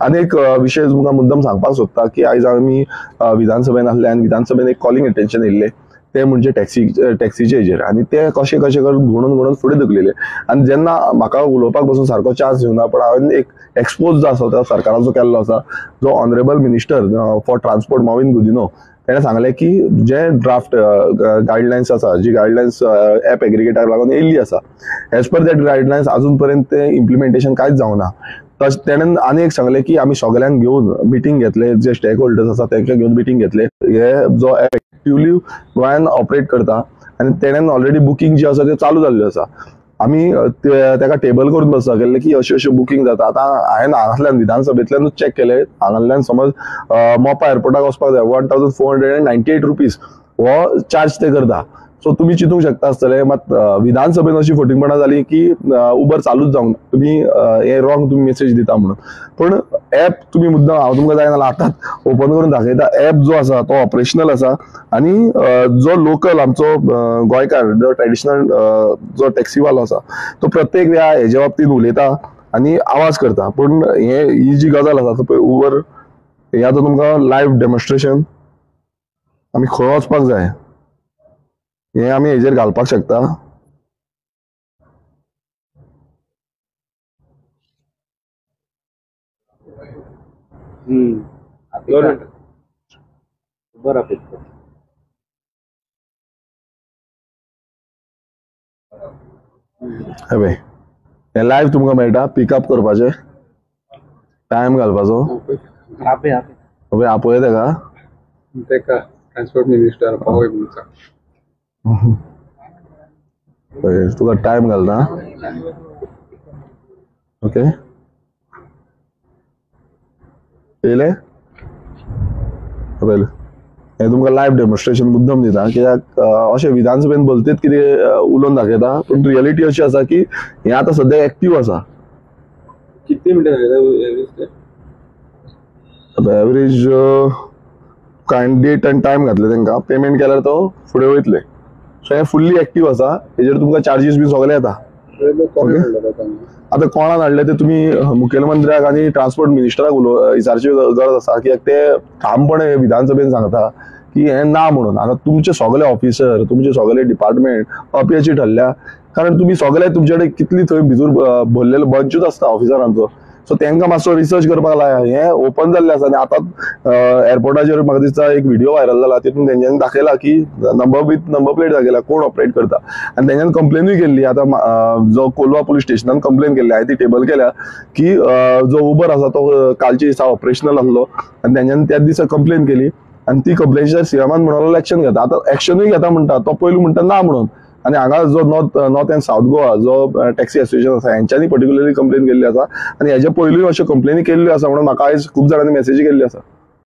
आनी एक विशय तुमकां मुद्दम सांगपाक सोदता की आयज आमी विधानसभेन आसले आनी विधानसभेन एक कॉलिंग अटेन्शन येयल्लें ते म्हणजे टॅक्सीचे हेजेर आनी ते कशें कशें करून घडोवन फुडें धुकलेले आनी जेन्ना म्हाका उलोवपाक बसून सारको चान्स दिवना पण हांवें एक एक्सपोज जो आसा तो सरकाराचो केल्लो आसा जो honourable minister for transport Mauvin Godinho तेणें सांगलें की जे ड्राफ्ट गायडलायन्स आसा जी गायडलायन्स ऍप एग्रिगेटाक लागून येयल्ली आसा एज पर दॅट गायडलायन्स अजून पर्यंत ते इम्प्लिमेंटेशन कांयच जावना तेणें आनी एक सांगलें की आमी सगळ्यांक घेवन मिटींग घेतले जे स्टेक होल्डर्स आसा तांकां घेवन मिटींग घेतले हे जो ऍप एक्टिवली गोंयान ऑपरेट करता आनी तेणें ऑलरेडी बुकींग जी आसा ते चालू जाल्ल्यो आसा आमी ताका टेबल करून बसता गेल्ले की अशें बुकींग जाता आतां हांवें हांगासल्यान विधानसभेंतल्यानूच चॅक केलें हांगासल्यान समज मोपा एअरपोर्टाक वचपाक जाय 1498 रुपीज हो चार्ज ते करता सो तुम्ही चिंतूंक शकता आसतले मात विधानसभेन अशी फटिंगपणां जाली की उबर चालूच जावंक ना तुम्ही हे रॉंग तुम्ही मेसेज दिता म्हणून पण ऍप तुम्ही मुद्दाम हांव तुमकां जाय जाल्यार आतांच ओपन करून दाखयता ऍप जो आसा तो ऑपरेशनल आसा आनी जो लोकल आमचो गोंयकार जो ट्रेडिशनल जो टॅक्सीवालो आसा तो प्रत्येक वेळा हेजे बाबतींत उलयता आनी आवाज करता पण ही जी गजाल आसा पळय उबर हे आतां तुमकां लायव्ह डेमॉन्स्ट्रेशन आमी खंय वचपाक जाय हे आमी हेजेर घालपाक शकता हे लायव्ह तुमकां मेळटा पिकअप करपाचें टायम घालपाचो आपय ताका ट्रान्सपोर्ट मिनिस्टर तुका टायम घालता ओके येयलें हे तुमकां लायव्ह डेमॉन्स्ट्रेशन मुद्दम दिता कित्याक अशें विधानसभेन भलतेच कितें उलोवन दाखयता पण रियलिटी अशी आसा की हे आतां सद्या एक्टीव आसा कितने मिनटां एवरेज डेट आनी टायम घातले तांकां पेमेंट केल्यार तो फुडें वयतले सो हे फुल्ली एक्टीव आसा हेजेर तुमकां चार्जीस बी सगळे येता आता कोणाक हाडले ते तुम्ही मुखेलमंत्र्याक आणि ट्रान्सपोर्ट मिनिस्टराक विचारची गरज आसा कित्याक ते ठामपणे विधानसभेन सांगता की हे ना म्हणून आता तुमचे सगळे ऑफिसर तुमचे सगळे डिपार्टमेंट अपयशी ठरल्या कारण तुम्ही सगळे तुमचे कितली थंय भितर भरलेलो बंचूच आसता ऑफिसरांचो सो तांकां मातसो रिसर्च करपाक लाया हे ओपन जाल्ले आसा आनी आतां एअरपोर्टाचेर म्हाका दिसता एक व्हिडिओ व्हायरल जाला तितून तेंच्यांनी दाखयला की नंबर प्लेट दाखयला कोण ऑपरेट करता आनी तेंच्यांनी कंप्लेनूय केल्ली आतां जो कोलवा पुलीस स्टेशनान कंप्लेन केल्ली हांवें ती टेबल केल्या की जो उबर आसा तो कालच्या दिसा ऑपरेशनल आसलो आनी तेंच्यांनी त्याच दिसा कंप्लेन केली आनी ती कंप्लेनीचेर सीएमान म्हणून एक्शन घेता आतां एक्शनूय घेता म्हणटा तो पयलू म्हणटा ना म्हणून आनी हांगा जो नॉर्थ एंड साउथ गोवा जो टॅक्सी असोसिएशन आसा हेंच्यांनी पर्टिक्युलरली कंप्लेन केल्ली आसा आनी हेजे पयलूय अश्यो कंप्लेनी केल्ल्यो आसा म्हणून म्हाका आयज खूब जाणांनी मेसेजी केल्ली आसा